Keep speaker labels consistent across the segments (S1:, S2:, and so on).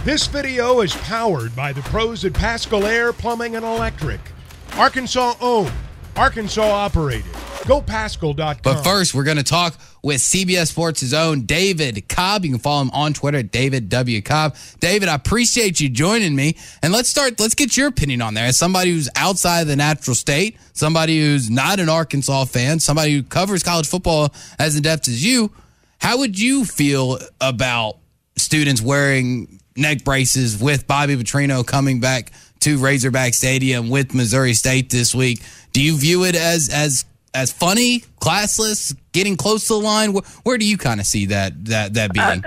S1: This video is powered by the pros at Pascal Air Plumbing and Electric. Arkansas owned, Arkansas operated. GoPascal.com.
S2: But first, we're going to talk with CBS Sports' own David Cobb. You can follow him on Twitter at David W. Cobb. David, I appreciate you joining me. And let's get your opinion on there. As somebody who's outside of the natural state, somebody who's not an Arkansas fan, somebody who covers college football as in depth as you, how would you feel about students wearing neck braces with Bobby Petrino coming back to Razorback Stadium with Missouri State this week? Do you view it as funny, classless, getting close to the line? Where do you kind of see that being?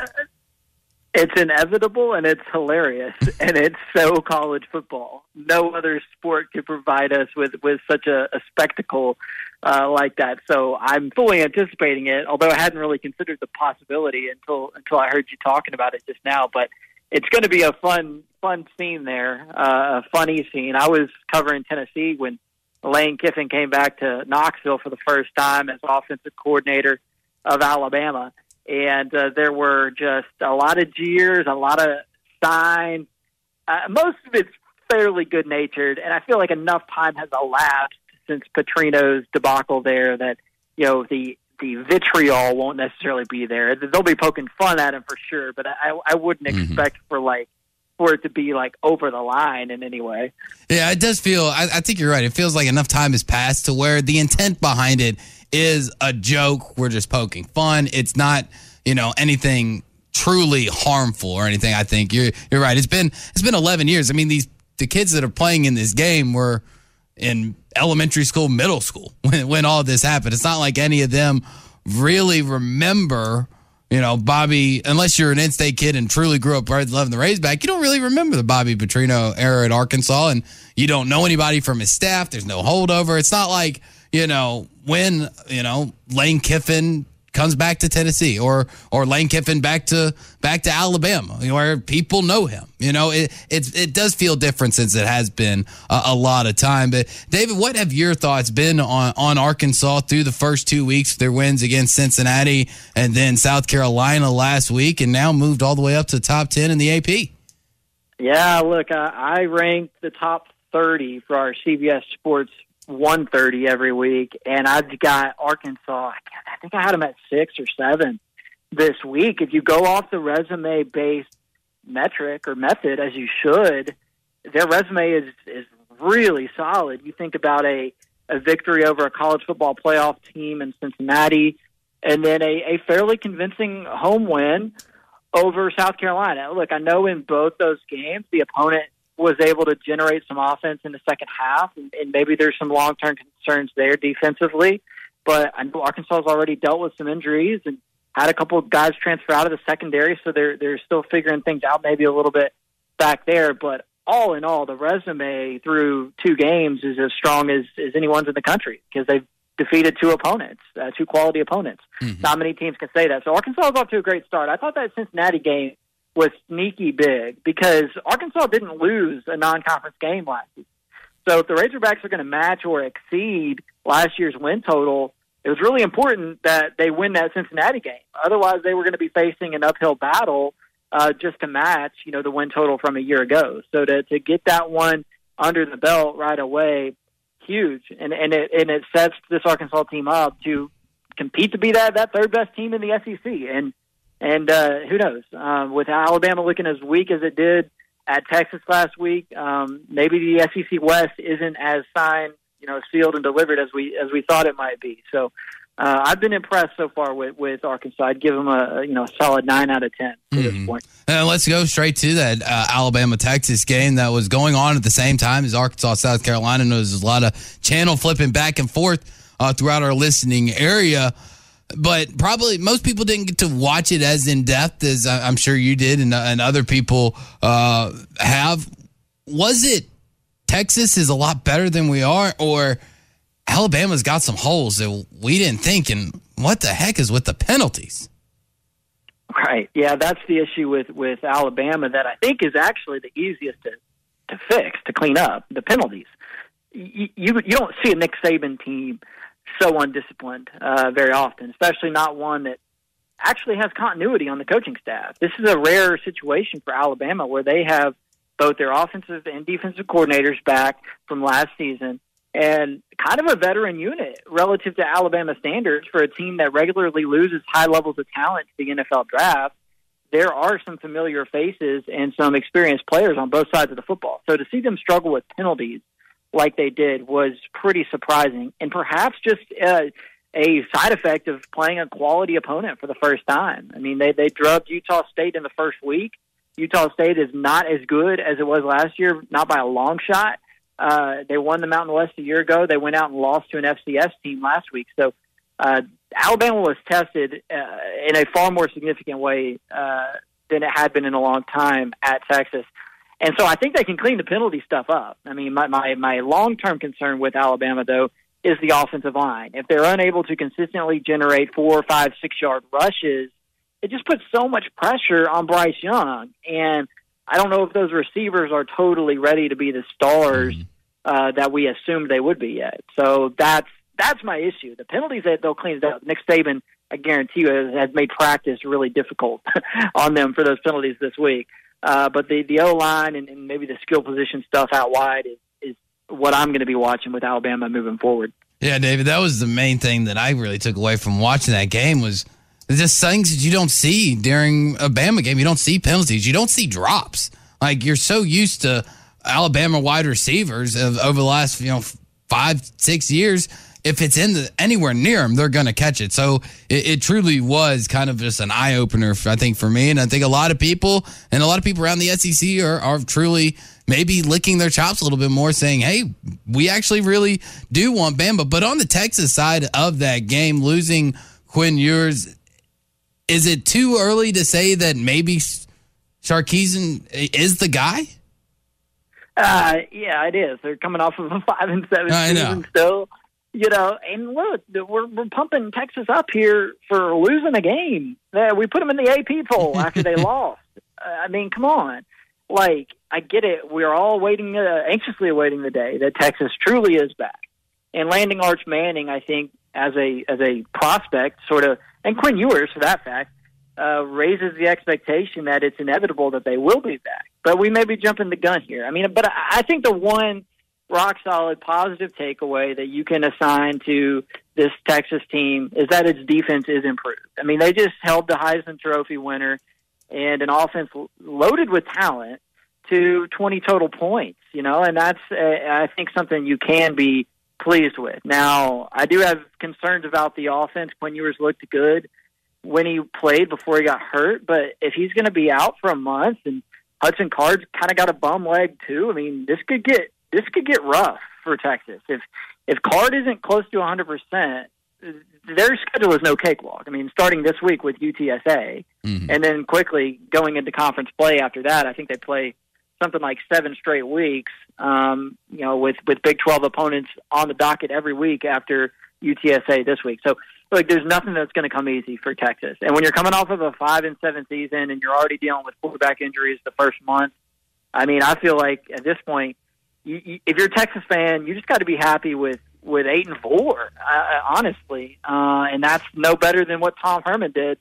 S3: It's inevitable and it's hilarious, and it's so college football. No other sport could provide us with such a spectacle like that. So I'm fully anticipating it, although I hadn't really considered the possibility until I heard you talking about it just now. But it's going to be a fun scene there, a funny scene. I was covering Tennessee when Lane Kiffin came back to Knoxville for the first time as offensive coordinator of Alabama. And there were just a lot of jeers, a lot of signs. Most of it's fairly good-natured, and I feel like enough time has elapsed since Petrino's debacle there that, the vitriol won't necessarily be there. They'll be poking fun at him for sure, but I wouldn't expect for it to be over the line in any way.
S2: Yeah, it does feel, I think you're right. It feels like enough time has passed to where the intent behind it is a joke. We're just poking fun. It's not, anything truly harmful or anything. I think you're right. It's been 11 years. I mean, the kids that are playing in this game were in elementary school, middle school when all this happened. It's not like any of them really remember, Bobby, unless you're an in-state kid and truly grew up loving the Razorback, you don't really remember the Bobby Petrino era at Arkansas, and you don't know anybody from his staff. There's no holdover. It's not like, when, Lane Kiffin comes back to Tennessee or Lane Kiffin back to Alabama, where people know him. It does feel different since it has been a lot of time. But David, what have your thoughts been on Arkansas through the first 2 weeks, their wins against Cincinnati and then South Carolina last week, and now moved all the way up to the top 10 in the AP?
S3: Yeah, look, I ranked the top 30 for our CBS Sports 130 every week, and I've got Arkansas. I think I had them at 6 or 7 this week. If you go off the resume-based metric or method, as you should, their resume is really solid. You think about a victory over a college football playoff team in Cincinnati, and then a fairly convincing home win over South Carolina. Look, I know in both those games the opponent was able to generate some offense in the second half, and maybe there's some long-term concerns there defensively. But I know Arkansas has already dealt with some injuries and had a couple of guys transfer out of the secondary, so they're still figuring things out maybe a little bit back there. But all in all, the resume through 2 games is as strong as anyone's in the country because they've defeated 2 opponents, 2 quality opponents. Mm-hmm. Not many teams can say that. So Arkansas is off to a great start. I thought that Cincinnati game was sneaky big because Arkansas didn't lose a non-conference game last week. So if the Razorbacks are going to match or exceed last year's win total, it was really important that they win that Cincinnati game. Otherwise, they were going to be facing an uphill battle just to match, the win total from a year ago. So to get that one under the belt right away, huge. And it sets this Arkansas team up to compete to be that third best team in the SEC. And who knows? With Alabama looking as weak as it did at Texas last week, maybe the SEC West isn't as signed, sealed and delivered as we thought it might be. So I've been impressed so far with Arkansas. I'd give them a solid 9 out of 10 at this point.
S2: Let's go straight to that Alabama-Texas game that was going on at the same time as Arkansas-South Carolina. And there was a lot of channel flipping back and forth throughout our listening area. But probably most people didn't get to watch it as in-depth as I'm sure you did and other people have. Was it Texas is a lot better than we are, or Alabama's got some holes that we didn't think, and what the heck is with the penalties?
S3: Right. Yeah, that's the issue with Alabama that I think is actually the easiest to fix, to clean up, the penalties. You don't see a Nick Saban team so undisciplined very often, especially not one that actually has continuity on the coaching staff. This is a rare situation for Alabama where they have both their offensive and defensive coordinators back from last season and kind of a veteran unit relative to Alabama standards for a team that regularly loses high levels of talent to the NFL draft. There are some familiar faces and some experienced players on both sides of the football. So to see them struggle with penalties like they did was pretty surprising, and perhaps just a side effect of playing a quality opponent for the first time. I mean, they drubbed Utah State in the first week. Utah State is not as good as it was last year, not by a long shot. They won the Mountain West a year ago. They went out and lost to an FCS team last week. So Alabama was tested in a far more significant way than it had been in a long time at Texas. And so I think they can clean the penalty stuff up. I mean, my long-term concern with Alabama, though, is the offensive line. If they're unable to consistently generate 4, 5, 6-yard rushes, it just puts so much pressure on Bryce Young. And I don't know if those receivers are totally ready to be the stars that we assumed they would be yet. So that's my issue. The penalties, they'll clean it up. Nick Saban, I guarantee you, has made practice really difficult on them for those penalties this week. But the O-line and maybe the skill position stuff out wide is what I'm going to be watching with Alabama moving forward.
S2: Yeah, David, that was the main thing that I really took away from watching that game was just things that you don't see during a Bama game. You don't see penalties. You don't see drops. Like, you're so used to Alabama wide receivers over the last 5-6 years. If it's anywhere near them, they're going to catch it. So it truly was kind of just an eye-opener, I think, for me. And I think a lot of people around the SEC are truly maybe licking their chops a little bit more, saying, hey, we actually really do want Bama. But on the Texas side of that game, losing Quinn Ewers, is it too early to say that maybe Sarkisian is the guy?
S3: Yeah, it is. They're coming off of a 5-7 season still. And look, we're pumping Texas up here for losing a game. We put them in the AP poll after they lost. I mean, come on. Like, I get it. We're all anxiously awaiting the day that Texas truly is back. And landing Arch Manning, I think, as a prospect, sort of, and Quinn Ewers, for that fact, raises the expectation that it's inevitable that they will be back. But we may be jumping the gun here. I mean, but I think the one rock-solid positive takeaway that you can assign to this Texas team is that its defense is improved. I mean, they just held the Heisman Trophy winner and an offense loaded with talent to 20 total points, and that's, I think, something you can be pleased with. Now, I do have concerns about the offense. Quinn Ewers looked good when he played before he got hurt, but if he's going to be out for a month and Hudson Card's kind of got a bum leg too, I mean, this could get rough for Texas. If Card isn't close to 100%, their schedule is no cakewalk. I mean, starting this week with UTSA, and then quickly going into conference play after that, I think they play something like 7 straight weeks, with Big 12 opponents on the docket every week after UTSA this week. So, look, there's nothing that's going to come easy for Texas. And when you're coming off of a 5-7 season and you're already dealing with quarterback injuries the first month, I mean, I feel like at this point, if you're a Texas fan, you just got to be happy with 8-4, honestly, and that's no better than what Tom Herman did.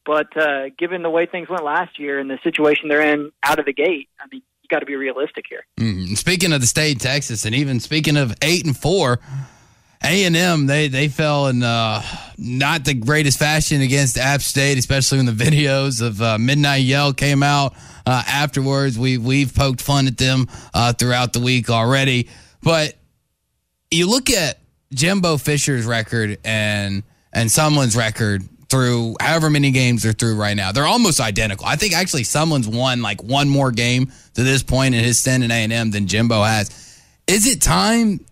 S3: But given the way things went last year and the situation they're in out of the gate, I mean, you got to be realistic here.
S2: Speaking of the state of Texas, and even speaking of 8-4, A&M they fell in not the greatest fashion against App State, especially when the videos of Midnight Yell came out. Afterwards, we've poked fun at them throughout the week already. But you look at Jimbo Fisher's record and Sumlin's record through however many games they're through right now. They're almost identical. I think actually Sumlin's won like one more game to this point in his stint in A&M than Jimbo has. Is it time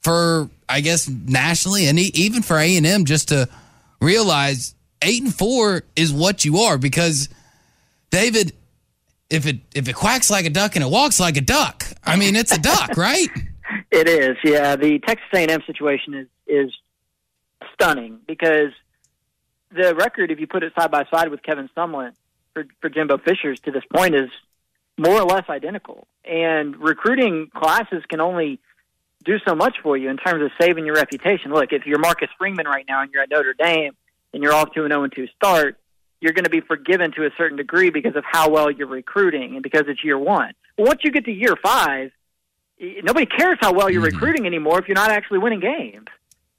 S2: for, I guess, nationally and even for A&M just to realize 8-4 is what you are? Because, David, if it quacks like a duck and it walks like a duck, I mean, it's a duck, right?
S3: It is, yeah. The Texas A&M situation is stunning because the record, if you put it side by side with Kevin Sumlin for Jimbo Fisher's to this point, is more or less identical. And recruiting classes can only do so much for you in terms of saving your reputation. Look, if you're Marcus Freeman right now and you're at Notre Dame and you're off to an 0-2 start, you're going to be forgiven to a certain degree because of how well you're recruiting and because it's year one. But once you get to year 5, nobody cares how well you're recruiting anymore if you're not actually winning games.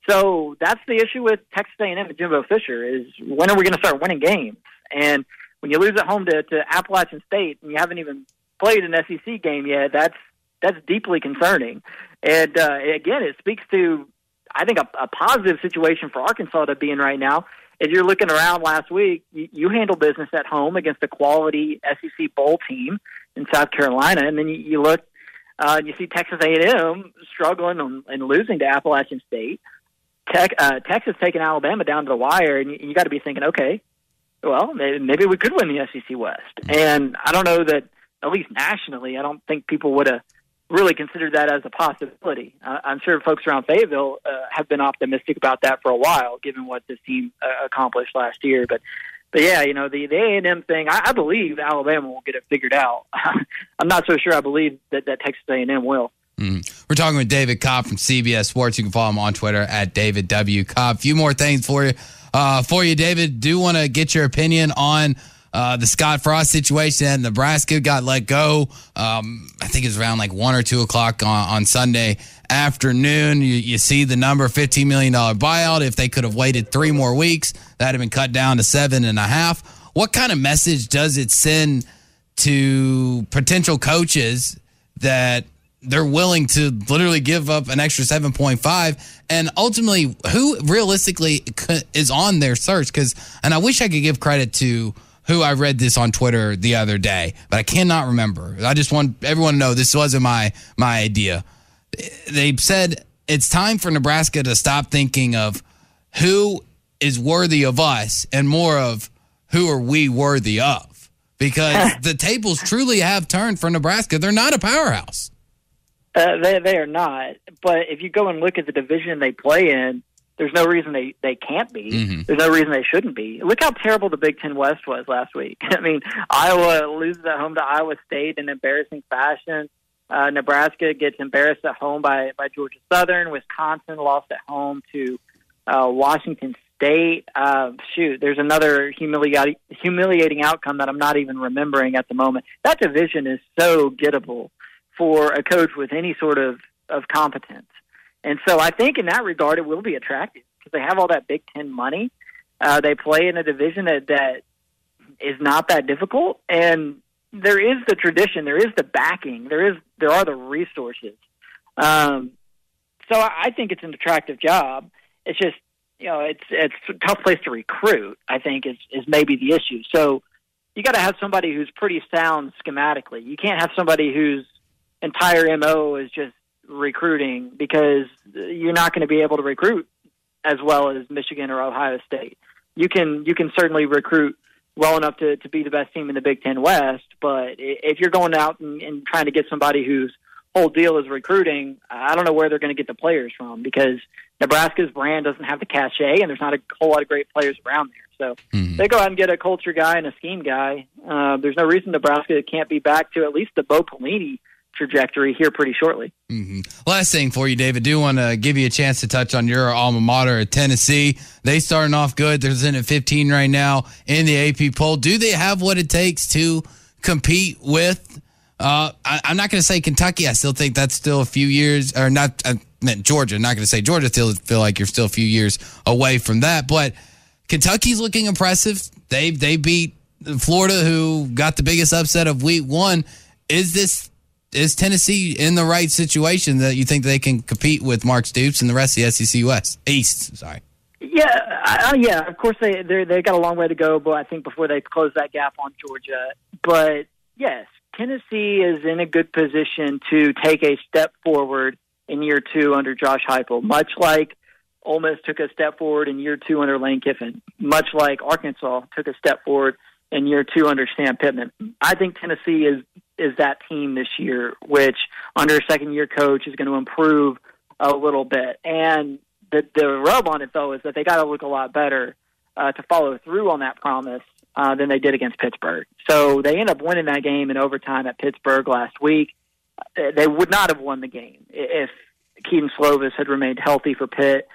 S3: So that's the issue with Texas A&M and Jimbo Fisher is when are we going to start winning games? And when you lose at home to Appalachian State and you haven't even played an SEC game yet, that's deeply concerning. And again, it speaks to, I think, a positive situation for Arkansas to be in right now. If you're looking around last week, you handle business at home against a quality SEC bowl team in South Carolina, and then you look and you see Texas A&M struggling and losing to Appalachian State. Texas taking Alabama down to the wire, and you got to be thinking, okay, well, maybe we could win the SEC West. And I don't know that, at least nationally, I don't think people would have really considered that as a possibility. I'm sure folks around Fayetteville have been optimistic about that for a while, given what this team accomplished last year. But yeah, the A&M thing, I believe Alabama will get it figured out. I'm not so sure I believe that Texas A&M will.
S2: We're talking with David Cobb from CBS Sports. You can follow him on Twitter at David W. Cobb. A few more things for you, David. Do want to get your opinion on the Scott Frost situation. Nebraska got let go. I think it was around like 1 or 2 o'clock on Sunday afternoon. You see the number, $15 million buyout. If they could have waited 3 more weeks, that would have been cut down to 7.5. What kind of message does it send to potential coaches that they're willing to literally give up an extra 7.5, and ultimately, who realistically is on their search? And I wish I could give credit to who I read this on Twitter the other day, but I cannot remember. I just want everyone to know this wasn't my idea. They said it's time for Nebraska to stop thinking of who is worthy of us and more of who are we worthy of, because the tables truly have turned for Nebraska. They're not a powerhouse.
S3: They are not. But if you go and look at the division they play in, there's no reason they can't be. There's no reason they shouldn't be. Look how terrible the Big Ten West was last week. I mean, Iowa loses at home to Iowa State in embarrassing fashion. Nebraska gets embarrassed at home by Georgia Southern. Wisconsin lost at home to Washington State. There's another humiliating outcome that I'm not even remembering at the moment. That division is so gettable for a coach with any sort of competence. And so I think in that regard it will be attractive because they have all that Big Ten money. They play in a division that is not that difficult, and there is the tradition, there is the backing, there are the resources. So I think it's an attractive job. It's just, it's a tough place to recruit, I think, is maybe the issue. So you got to have somebody who's pretty sound schematically. You can't have somebody whose entire MO is just recruiting, because you're not going to be able to recruit as well as Michigan or Ohio State. You can certainly recruit well enough to be the best team in the Big Ten West, but if you're going out and trying to get somebody whose whole deal is recruiting, I don't know where they're going to get the players from, because Nebraska's brand doesn't have the cachet and there's not a whole lot of great players around there. So they go out and get a culture guy and a scheme guy. There's no reason Nebraska can't be back to at least the Bo Pelini trajectory here pretty shortly.
S2: Last thing for you, David, do want to give you a chance to touch on your alma mater at Tennessee. They starting off good. They're sitting at 15 right now in the AP poll. Do they have what it takes to compete with I'm not going to say Kentucky. I still think that's still a few years, or not. I meant Georgia. Not going to say Georgia. Still feel like you're still a few years away from that. But Kentucky's looking impressive. They beat Florida, who got the biggest upset of week 1. Is Tennessee in the right situation that you think they can compete with Mark Stoops and the rest of the SEC East? Sorry.
S3: Yeah. Of course, they got a long way to go, but I think before they close that gap on Georgia. But yes, Tennessee is in a good position to take a step forward in year 2 under Josh Heupel, much like Ole Miss took a step forward in year 2 under Lane Kiffin, much like Arkansas took a step forward in year 2 under Sam Pittman. I think Tennessee is that team this year, which under a second-year coach is going to improve a little bit. And the rub on it, though, is that they got to look a lot better to follow through on that promise than they did against Pittsburgh. So they end up winning that game in overtime at Pittsburgh last week. They would not have won the game if Keaton Slovis had remained healthy for Pitt,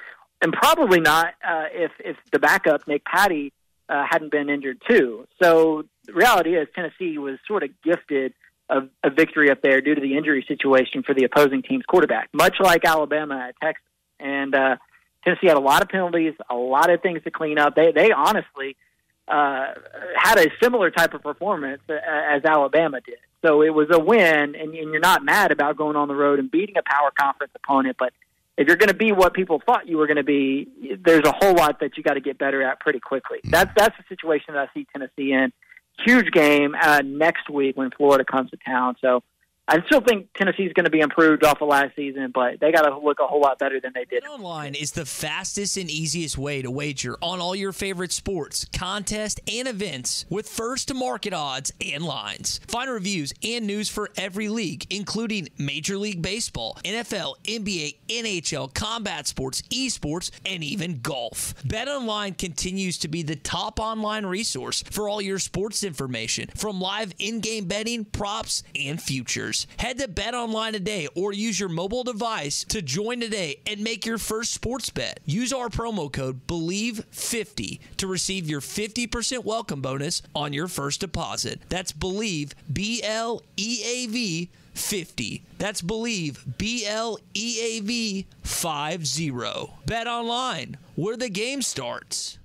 S3: and probably not if the backup, Nick Patty, hadn't been injured too. So the reality is Tennessee was sort of gifted a victory up there due to the injury situation for the opposing team's quarterback, much like Alabama at Texas. And Tennessee had a lot of penalties, a lot of things to clean up. They honestly had a similar type of performance as Alabama did. So it was a win, and you're not mad about going on the road and beating a power conference opponent. But if you're going to be what people thought you were going to be, there's a whole lot that you got to get better at pretty quickly. That's the situation that I see Tennessee in. Huge game next week when Florida comes to town. So I still think Tennessee's going to be improved off of last season, but they got to look a whole lot better than they did.
S4: BetOnline is the fastest and easiest way to wager on all your favorite sports, contests, and events with first-to-market odds and lines. Find reviews and news for every league, including Major League Baseball, NFL, NBA, NHL, combat sports, esports, and even golf. BetOnline continues to be the top online resource for all your sports information, from live in-game betting, props, and futures. Head to BetOnline today or use your mobile device to join today and make your first sports bet. Use our promo code BELIEVE50 to receive your 50% welcome bonus on your first deposit. That's BELIEVE, BLEAV 50. That's BELIEVE, BLEAV 50. BetOnline, where the game starts.